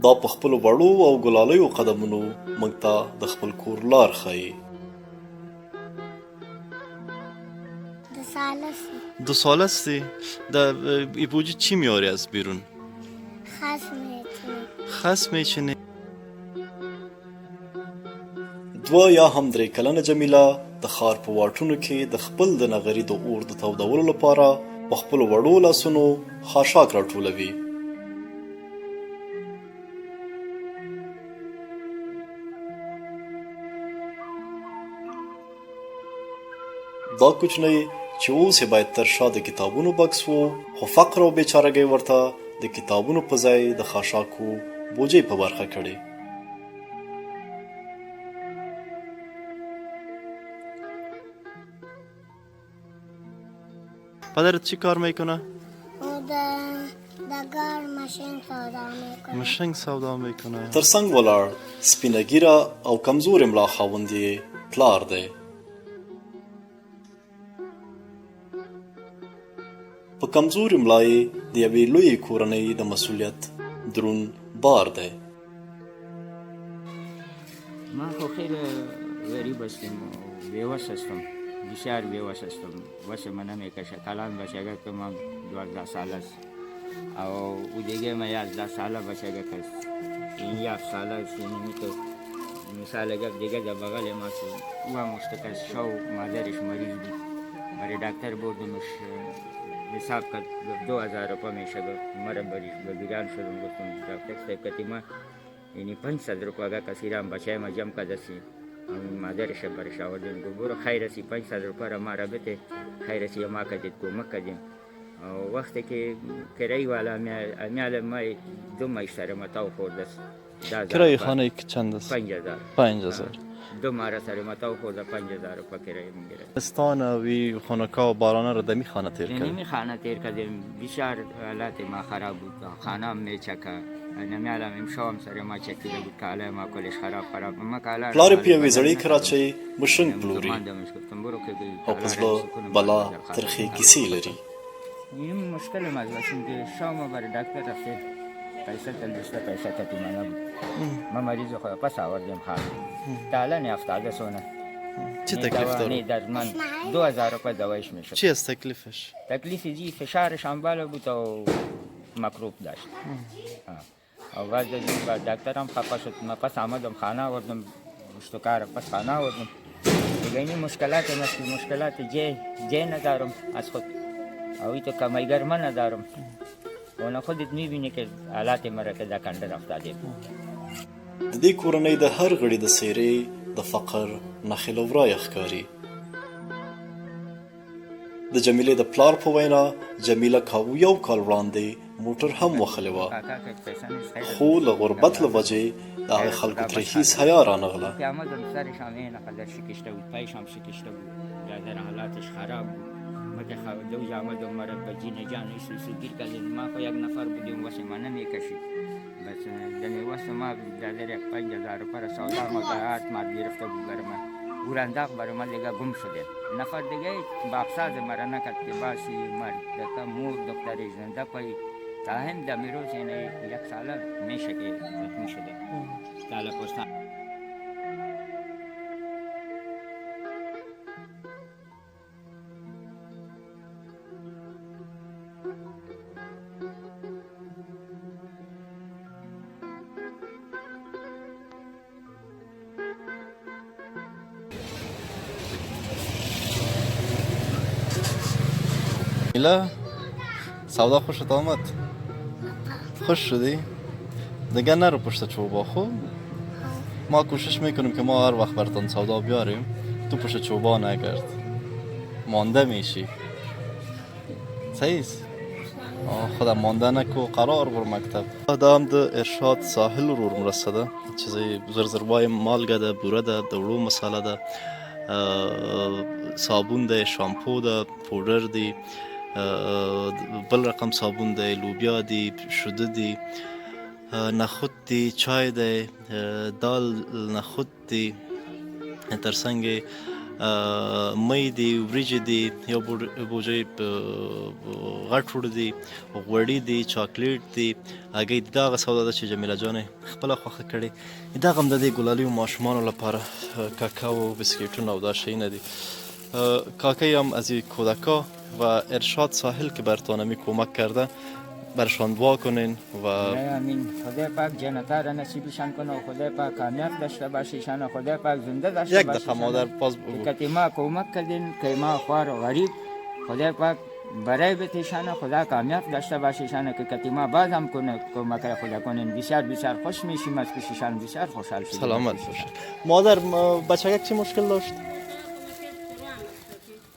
دا په خپلو وړو او ګلالیو قدمونو موږ ته د خپل کور لار ښیي. دو سال هستی؟ ایبوجی چی میاری از بیرون؟ خس میچینی. دوه یا هم درې کلنه جمیله د ښار په واټونو کې د خپل د نغري د اور د تودولو لپاره په خپلو وړو لاسونو خاشاک راټولوي. دا کوچنی چې اوس یې باید تر شا د کتابونو بکس و، خو فقر او بیچارګۍ ورته د کتابونو په ځای د خاشاکو بوجۍ په برخه کړې. پدرت چی کار میکنه؟ او د گار ماشین سودا میکنه. تر څنګ ولاړ سپینه ږیره او کمزورې ملا خاوند یې پلار دی. په کمزورې ملا یې د یوې لویې کورنۍ د مسؤلیت درون بار دی. ما خو خیلی غریب هستم و بیوس هستم، بسیار بیوس هستم. واسه من نمیکشه. کلان بچگی که من 12 ساله است و او دیگه من 11 ساله بچگی است. این 7 ساله است. یعنی که مثال گفت دیگه در بغل ما است. او هم مشتکس شو مادرش مریض بود. برای دکتر بردمش حساب کرد 2000 روپیه میشه. مرا به بیران شدم. گفتم دکتر صاحب کتی ما یعنی 500 روپیه اگر کسی را بچه ما جمع کردسی مادرش برش آوردیم. گفت برو خیر است 500 روپیه را ما را بده، خیر است ما کردید کمک کردیم. وقتی که کرایه والا میاله ما 2 ماه سر متاو خورد است. کرایه خانه چند است؟ 5000. 5000. 2 ماه سر متاو خورد 5000 روپیه کرایه میگیره. استان وی خانقاه و بارانه رو دمی خانه تیر کردیم. دمی خانه تیر کردیم. بسیار حالات ما خراب بود. خانه هم میچکه. نمیالم امشو هم سر ما چکیده بود که علی ما کلش خراب. ما کالا پلار پیوی زړی کراچۍ مشنګ پلوري او په زړه بلا ترخې کیسې لري. این مشکل ما داشتیم که شام برای دکتر رفتیم. پیسه تلویزیون پیسه کتیمانه بود. ما مریض خود پس آوردیم خانه. تا الان 70 سونه. چه تکلیف داره؟ درمان 2000 روپیه دوایش میشد. چی است تکلیفش؟ تکلیف جی فشارش هم بالا بود و مکروب داشت. و بعد دکتر هم خفه شد. من پس آمدم خانه آوردم اشتکار پس خانه آوردم. دیگه این مشکلات جای ندارم از خود. اوی تو کمایگر من ندارم. اونا خودت میبینی که حالات مرا که دا کنده افتاده. د دې کورنۍ د هر غړي د څیرې د فقر نښې له ورایه ښکاري. د جمیلې د پلار په وینا جمیله کاوه 1 کال وړاندې موټر هم وخلې وه، خو له غربت له وجې د هغې خلکو ترې هېڅ حیا رانغله. که آمدم سرش هم این قدر شکشته بود، پایش هم شکشته بود. در حالاتش خراب بود. مگه دوز آمدم مرا به جین جان ایسو گیر کردیم. ما خو 1 نفر بودیم واسه ما نمیکشید. بس دمی واسه ما در 5000 روپیه سودا مقاعد ما گرفته بود برای من. گورانداغ برای من دیگه گم شده. نفر دیگه بابساز مرا نکرد که باسی مرد دکتر مور دکتر زنده پای تا هم دمیروز یعنی 1 ساله میشه که زخمی شده. تالا پستان جمیله سودا خوشت آمد؟ خوش شدی؟ دیگه نرو پشت چوبا. خب ما کوشش میکنیم که ما هر وقت براتون سودا بیاریم، تو پشت چوبا نگرد، مانده میشی. صحیح است؟ خودم مانده نکو، قرار بر مکتب. دا هم د ارشاد ساحل ورور مرسته ده، چیزای زرزروای مالګه ده، بوره ده، د وړو مساله ده، صابون ده، شامپو ده، پودر دی، بل رقم صابون دی، لوبیا دی، شوده دی، نخود دی، چای دی، دال نخود دی، ترڅنګ مۍ دي، وریجې دي، یو بوجۍ غټ وړ دي، غوړي دي، چاکلیټ دي، هګۍ دي. دا هغه سودا ده چې جمیله جانې خپله خوښه کړې. دغه هم د دې ګلالیو ماشومانو لپاره کاکاو و بسکیټونه و دا شیونه دي. کاکایی هم از این کودکا و ارشاد ساحل که برتانمی کمک کرده برشان دعا کنین و آمین. خدای پاک جنتا را نصیبشان کنه و خدای پاک کامیاب داشته باشیشان و خدای پاک زنده داشته یک باشیشان. دفعه مادر باز که ما کمک کردین که ما خوار و غریب خدای پاک برای بتیشان خدا کامیاب داشته باشیشان که کتیما باز هم کمک خدا کنین. بسیار بسیار خوش میشیم از پیششان، بسیار خوشحال شدیم. سلامت باشه. مادر بچگک چی مشکل داشت؟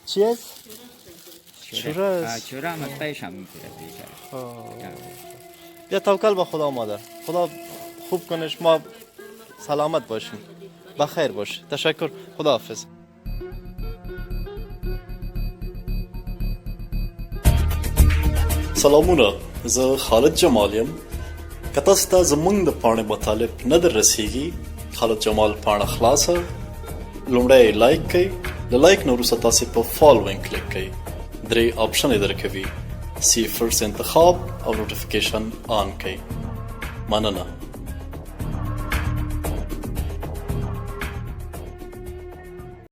چی است؟ چوره است. چوره هم از پیش هم میکنه بیشتر. بیا توکل به خدا مادر، خدا خوب کنش، ما سلامت باشیم، بخیر باش. تشکر، خدا حافظ. سلامونه، زه خالد جمال یم. که تاسو ته زموږ د پاڼې مطالب نه در رسیږي، خالد جمال پاڼه خلاصه، لومړی لایک کړئ، له لایک نه وروسته تاسې په فالوینګ کلیک کړئ. 3 آپشن یې درکوي، سی فرست انتخاب او نوټیفیکیشن آن کړئ. مننه.